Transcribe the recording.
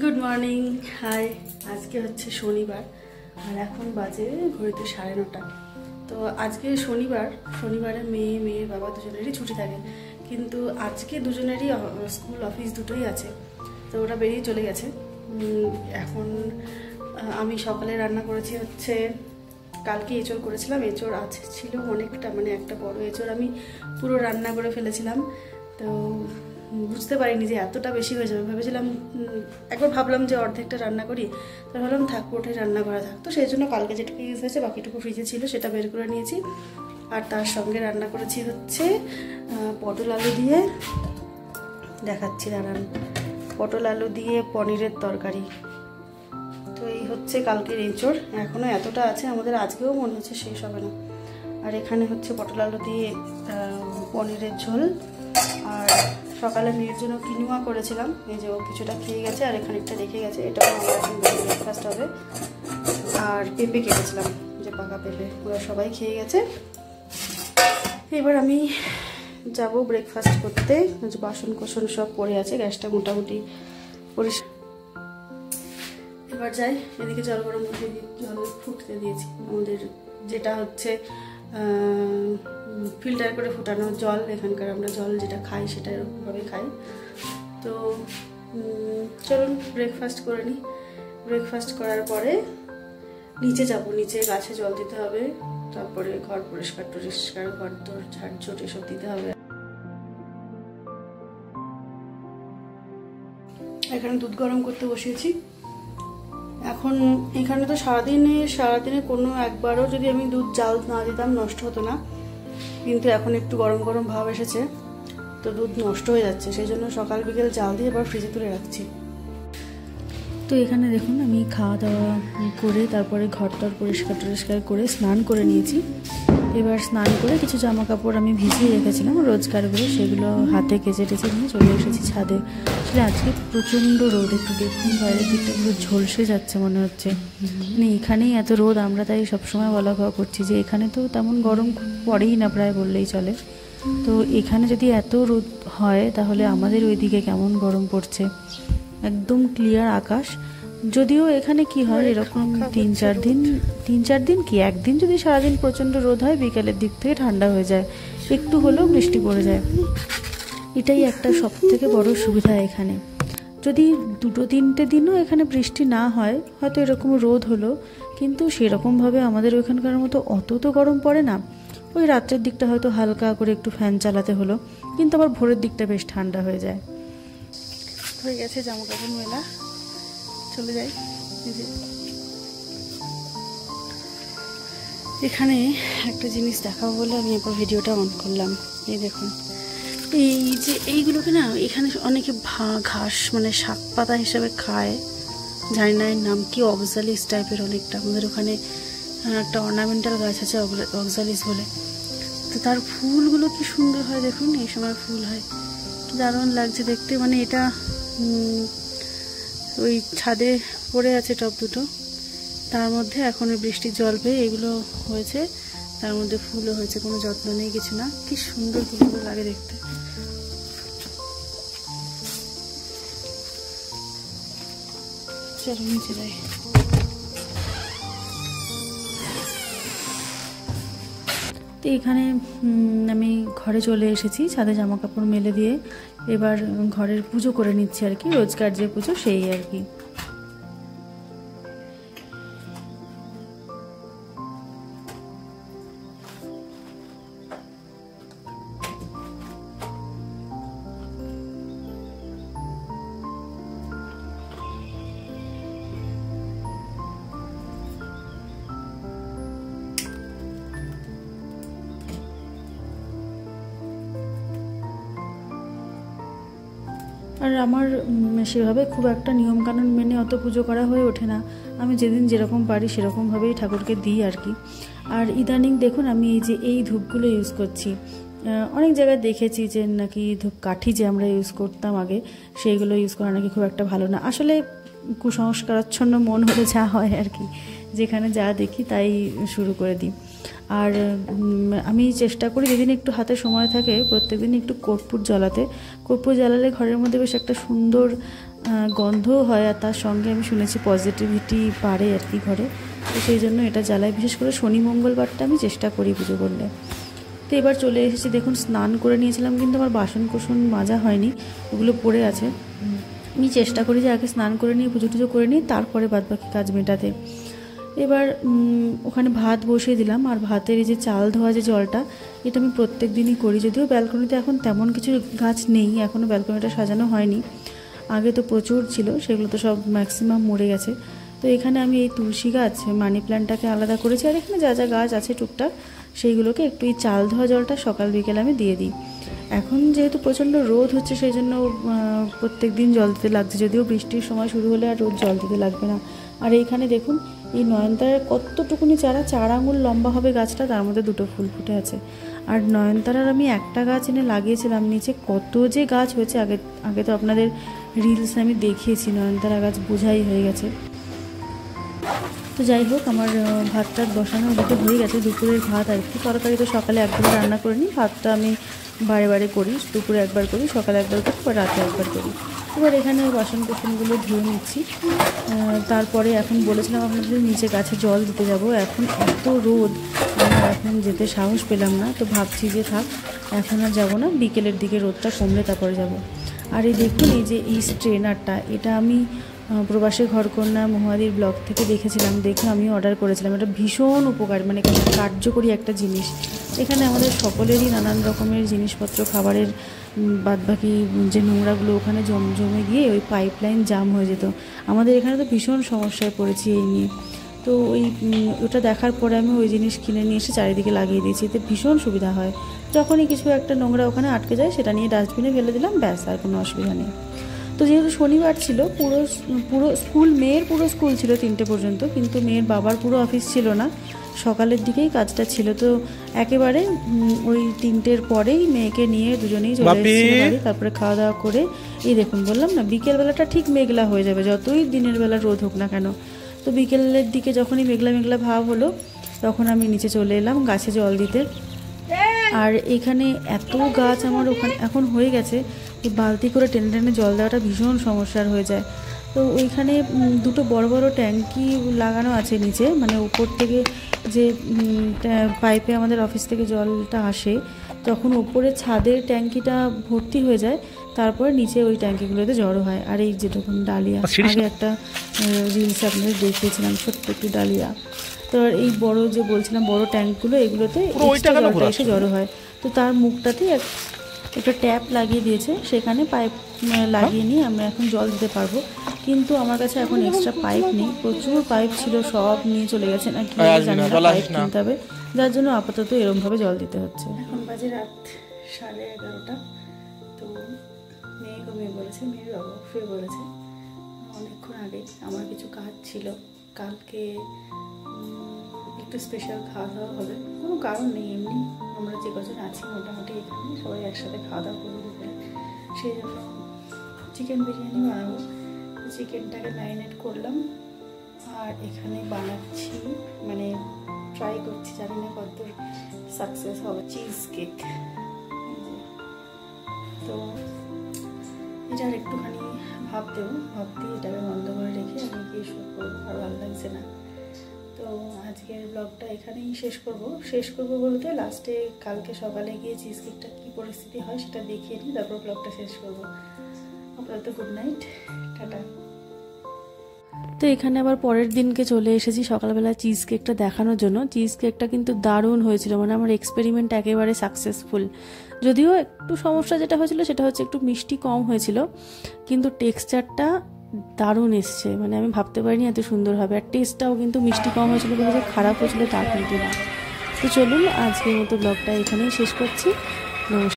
Good morning हाय आज के हे शनिवार और এখন বাজে ঘড়িতে 9:30। তো আজকে শনিবার শনিবারে মেয়ে বাবা দুজনেরই ছুটি থাকে, কিন্তু আজকে দুজনেরই স্কুল অফিস দুটোই আছে। তো ওরা বেরিয়ে চলে গেছে। এখন আমি সকালে রান্না করেছি হচ্ছে কালকে এঁচড় করেছিলাম। এঁচড় আছে ছিল অনেকটা, মানে একটা বড় এঁচড় আমি পুরো রান্না করে ফেলেছিলাম। তো বুঝতে পারিনি যে এতটা বেশি হয়ে যাবে। ভেবেছিলাম একবার ভাবলাম যে অর্ধেকটা রান্না করি, তো ভাবলাম থাক ওটাই রান্না করা থাক। তো সেই জন্য কালকে যেটুকু ইউজ হয়েছে বাকিটুকু ফ্রিজে ছিল সেটা বের করে নিয়েছি। আর তার সঙ্গে রান্না করেছি হচ্ছে পটল আলু দিয়ে, দেখাচ্ছি দাঁড়ান, পটল আলু দিয়ে পনিরের তরকারি। তো এই হচ্ছে কালকের এঁচড়, এখনও এতটা আছে আমাদের, আজকেও মনে হচ্ছে শেষ হবে না। আর এখানে হচ্ছে পটল আলু দিয়ে পনিরের ঝোল। আর সকালে মেয়ের জন্য কিনুয়া করেছিলাম, এই যে ও কিছুটা খেয়ে গেছে আর এখানে একটা রেখে গেছে, এটাও আমার এখন ব্রেকফাস্ট হবে। আর পেঁপে কেটেছিলাম, যে পাকা পেঁপে, ওরা সবাই খেয়ে গেছে। এবার আমি যাব ব্রেকফাস্ট করতে। বাসন কোসন সব পড়ে আছে, গ্যাসটা মোটামুটি পরিষ্কার। এবার যাই, এদিকে জল গরম করে জল ফুটতে দিয়েছি। আমাদের যেটা হচ্ছে ফিল্টার করে ফুটানো জল, এখানকার আমরা জল যেটা খাই সেটা এরকমভাবে খাই। তো চলুন ব্রেকফাস্ট করে নিই। ব্রেকফাস্ট করার পরে নিচে যাব, নিচে গাছে জল দিতে হবে, তারপরে ঘর পরিষ্কার ঘর তোর ঝাড়ঝুট এসব দিতে হবে। এখানে দুধ গরম করতে বসিয়েছি। এখন এখানে তো সারাদিনে কোনো একবারও যদি আমি দুধ জাল না দিতাম নষ্ট হতো না, কিন্তু এখন একটু গরম গরম ভাব এসেছে, তো দুধ নষ্ট হয়ে যাচ্ছে। সেই জন্য সকাল বিকেল জাল দিয়ে এবার ফ্রিজে তুলে রাখছি। তো এখানে দেখুন আমি খাওয়া দাওয়া করে তারপরে ঘরটার পরিষ্কার করে স্নান করে নিয়েছি। এবার স্নান করে কিছু জামা কাপড় আমি ভিজিয়ে রেখেছিলাম রোজকারগুলো, সেগুলো হাতে কেচে টেচে নিয়ে চলে এসেছি ছাদে। আসলে আজকে প্রচণ্ড রোদ, একটু দেখুন বাইরের দিকটা পুরো ঝলসে যাচ্ছে মনে হচ্ছে। মানে এখানেই এত রোদ, আমরা তাই সবসময় বলা খাওয়া করছি যে এখানে তো তেমন গরম পড়েই না প্রায় বললেই চলে। তো এখানে যদি এত রোদ হয় তাহলে আমাদের ওইদিকে কেমন গরম পড়ছে। একদম ক্লিয়ার আকাশ। যদিও এখানে কি হয় এরকম তিন চার দিন কি একদিন যদি সারাদিন প্রচণ্ড রোদ হয়, বিকেলের দিক থেকে ঠান্ডা হয়ে যায়, একটু হলেও বৃষ্টি পড়ে যায়। এটাই একটা সব থেকে বড় সুবিধা এখানে। যদি 2-3 দিনও এখানে বৃষ্টি না হয়, হয়তো এরকম রোদ হলো, কিন্তু সেরকমভাবে আমাদের ওইখানকার মতো অত তো গরম পড়ে না। ওই রাত্রের দিকটা হয়তো হালকা করে একটু ফ্যান চালাতে হলো, কিন্তু আবার ভোরের দিকটা বেশ ঠান্ডা হয়ে যায়। হয়ে গেছে জামা কাপড় মেলা, চলে যাই। এখানে একটা জিনিস দেখাবো বলে আমি এবার ভিডিওটা অন করলাম। এই দেখুন, এই যে এইগুলোকে না এখানে অনেকে ঘাস মানে শাক পাতা হিসাবে খায়, জানি না এর নাম কি, অক্সালিস টাইপের অনেকটা। আমাদের ওখানে একটা অর্নামেন্টাল গাছ আছে অক্সালিস বলে। তো তার ফুলগুলো কি সুন্দর হয় দেখুন, এই সময় ফুল হয়, কি দারুণ লাগছে দেখতে। মানে এটা ওই ছাদে পড়ে আছে টব দুটো, তার মধ্যে এখন ওই বৃষ্টির জল পেয়ে এগুলো হয়েছে, তার মধ্যে ফুলও হয়েছে, কোনো যত্ন নেই কিছু না। কি সুন্দর ফুলগুলো লাগে দেখতে। চলো নিচে যাই। তো এখানে আমি ঘরে চলে এসেছি, ছাদে জামা কাপড় মেলে দিয়ে এবার ঘরের পুজো করে নিচ্ছি আর কি, রোজকার যে পুজো সেই আর কি। আর আমার সেভাবে খুব একটা নিয়মকানুন মেনে অত পুজো করা হয়ে ওঠে না, আমি যেদিন যেরকম পারি সেরকমভাবেই ঠাকুরকে দিই আর কি। আর ইদানিং দেখুন আমি এই ধূপগুলো ইউজ করছি। অনেক জায়গায় দেখেছি যে নাকি ধূপ কাঠি যে আমরা ইউজ করতাম আগে, সেইগুলো ইউজ করা নাকি খুব একটা ভালো না। আসলে কুসংস্কারাচ্ছন্ন মন হলে যা হয় আর কি, যেখানে যা দেখি তাই শুরু করে দিই। আর আমি চেষ্টা করি যেদিন একটু হাতে সময় থাকে প্রত্যেকদিন একটু কর্পূর জ্বালাতে। কর্পূর জ্বালালে ঘরের মধ্যে বেশ একটা সুন্দর গন্ধও হয়, আর তার সঙ্গে আমি শুনেছি পজিটিভিটি বাড়ে আর কি ঘরে। তো সেই জন্য এটা জ্বালাই, বিশেষ করে শনি মঙ্গলবারটা আমি চেষ্টা করি পুজো করলে। তো এবার চলে এসেছি, দেখুন স্নান করে নিয়েছিলাম কিন্তু আমার বাসন কোসন মাজা হয়নি, ওগুলো পড়ে আছে। আমি চেষ্টা করি যে আগে স্নান করে নিয়ে পুজো টুজো করে নিই, তারপরে বাদবাকি কাজ মেটাতে। এবার ওখানে ভাত বসিয়ে দিলাম, আর ভাতের এই যে চাল ধোয়া যে জলটা, এটা আমি প্রত্যেক দিনই করি। যদিও ব্যালকনিতে এখন তেমন কিছু গাছ নেই, এখনও ব্যালকনিটা সাজানো হয়নি। আগে তো প্রচুর ছিল, সেগুলো তো সব ম্যাক্সিমাম মরে গেছে। তো এখানে আমি এই তুলসী গাছ, মানি প্ল্যান্টটাকে আলাদা করেছি, আর এখানে যা যা গাছ আছে টুকটাক সেইগুলোকে একটু এই চাল ধোয়া জলটা সকাল বিকেল আমি দিয়ে দিই। এখন যেহেতু প্রচণ্ড রোদ হচ্ছে, সেই জন্য প্রত্যেক দিন জল দিতে লাগছে, যদিও বৃষ্টির সময় শুরু হলে আর রোদ জল দিতে লাগবে না। আর এইখানে দেখুন এই নয়নতারার কতটুকুনি চারা, 4 আঙুল লম্বা হবে গাছটা, তার মধ্যে 2টো ফুল ফুটে আছে। আর নয়নতারার আমি একটা গাছ এনে লাগিয়েছিলাম, নিচে কত যে গাছ হয়েছে, আগে তো আপনাদের রিলস আমি দেখিয়েছি, নয়নতারা গাছ বোঝাই হয়ে গেছে। তো যাই হোক, আমার ভাত টাত বসানো ওদিকে হয়ে গেছে, দুপুরের ভাত আর কি। তরকারি তো সকালে একবার রান্না করে নিই, ভাতটা আমি বারে বারে করি, দুপুরে একবার করি, সকালে একবার করি, বা রাতে একবার করি। এবার এখানে বাসন কোসনগুলো ধুয়ে নিচ্ছি। তারপরে এখন বলেছিলাম আপনাদের নিচে গাছে জল দিতে যাব, এখন এত রোদ, আমার এখন যেতে সাহস পেলাম না। তো ভাবছি যে থাক, এখন আর যাবো না, বিকেলের দিকে রোদটা কমলে তারপরে যাব। আর এই দেখুন এই যে এই স্ট্রেনারটা, এটা আমি প্রবাসী ঘরকন্যা মহুয়াদির ব্লগ থেকে দেখেছিলাম, দেখে আমি অর্ডার করেছিলাম। এটা ভীষণ উপকারী, মানে কার্যকরী একটা জিনিস। এখানে আমাদের সকলেরই নানান রকমের জিনিসপত্র, খাবারের বাদবাকি যে নোংরাগুলো ওখানে জমে গিয়ে ওই পাইপলাইন জাম হয়ে যেত। আমাদের এখানে তো ভীষণ সমস্যায় পড়েছি এই নিয়ে। তো ওটা দেখার পরে আমি ওই জিনিস কিনে নিয়ে এসে চারিদিকে লাগিয়ে দিয়েছি, এতে ভীষণ সুবিধা হয়। যখনই কিছু একটা নোংরা ওখানে আটকে যায়, সেটা নিয়ে ডাস্টবিনে ফেলে দিলাম, ব্যাস, আর কোনো অসুবিধা নেই। তো যেহেতু শনিবার ছিল, পুরো স্কুল, মেয়ের পুরো স্কুল ছিল 3টে পর্যন্ত, কিন্তু মেয়ের বাবার পুরো অফিস ছিল না, সকালের দিকেই কাজটা ছিল। তো একেবারে ওই 3টের পরেই মেয়েকে নিয়ে দুজনেই চলে এসেছিল বাড়ি। তারপরে খাওয়া দাওয়া করে, এই দেখুন বললাম না, বিকেলবেলাটা ঠিক মেঘলা হয়ে যাবে, যতই দিনের বেলা রোদ হোক না কেন। তো বিকেলের দিকে যখনই মেঘলা মেঘলা ভাব হলো, তখন আমি নিচে চলে এলাম গাছে জল দিতে। আর এখানে এত গাছ আমার ওখানে এখন হয়ে গেছে, বালতি করে টেনে টেনে জল দেওয়াটা ভীষণ সমস্যার হয়ে যায়। তো ওইখানে 2টো বড় বড় ট্যাঙ্কি লাগানো আছে নিচে, মানে উপর থেকে যে পাইপে আমাদের অফিস থেকে জলটা আসে, যখন ওপরে ছাদের ট্যাঙ্কিটা ভর্তি হয়ে যায়, তারপরে নিচে ওই ট্যাঙ্কিগুলোতে জড়ো হয়। আর এই যে দেখুন ডালিয়া, আগে একটা রিলসে আপনাদের দেখিয়েছিলাম, ছোট্ট একটু ডালিয়া। তো এই বড় যে বলছিলাম বড় ট্যাঙ্কগুলো, এগুলোতে এক্সট্রা জলটা এসে জড়ো হয়। তো তার মুখটাতে একটা ট্যাপ লাগিয়ে দিয়েছে, সেখানে পাইপ লাগিয়ে নিয়ে আমরা এখন জল দিতে পারবো। কিন্তু আমার কাছে এখন এক্সট্রা পাইপ নেই, প্রচুর পাইপ ছিল, সব নিয়ে চলে গেছে নাকি জানি না, পাইপ কিনতে হবে, যার জন্য আপাতত এরমভাবে জল দিতে হচ্ছে। এখন বাজে রাত 11:30। তো মেয়ে ঘুমিয়ে বলেছে, মেয়ের বাবা শুয়ে বলেছে অনেকক্ষণ আগে। আমার কিছু কাজ ছিল, কালকে একটু স্পেশাল খাওয়া দাওয়া হবে, কোনো কারণ নেই, এমনি আমরা যে কজন আছি মোটামুটি এখানে সবাই একসাথে খাওয়া দাওয়া করবো দুপুরে। সেই জন্য চিকেন বিরিয়ানি বানাবো। চিকেনটাকে ম্যারিনেট করলাম, আর এখানে বানাচ্ছি, মানে ট্রাই করছি, জানি না কত সাকসেস হবে, চিজ কেক। তো এটা আর একটুখানি ভাবতে এটাকে বন্ধ করে রেখে আমি গিয়ে শুট করবো, আর ভালো লাগছে না। তো আজকের ব্লগটা এখানেই শেষ করবো বলতে লাস্টে কালকে সকালে গিয়ে চিজ কেকটা কী পরিস্থিতি হয় সেটা দেখিয়ে নিই, তারপর ব্লগটা শেষ করবো। আপাতত গুড নাইট, টাটা। তো এখানে আবার পরের দিনকে চলে এসেছি সকালবেলা চিজ কেকটা দেখানোর জন্য। চিজ কেকটা কিন্তু দারুণ হয়েছিল, মানে আমার এক্সপেরিমেন্ট একেবারে সাকসেসফুল। যদিও একটু সমস্যা যেটা হয়েছিল সেটা হচ্ছে একটু মিষ্টি কম হয়েছিল, কিন্তু টেক্সচারটা দারুণ এসছে, মানে আমি ভাবতে পারিনি এত সুন্দর হবে। আর টেস্টটাও কিন্তু মিষ্টি কম হয়েছিল, কিন্তু যে খারাপ হয়েছিল তা কিন্তু না। তো চলুন আজকের মতো ব্লগটা এখানেই শেষ করছি। নমস্কার।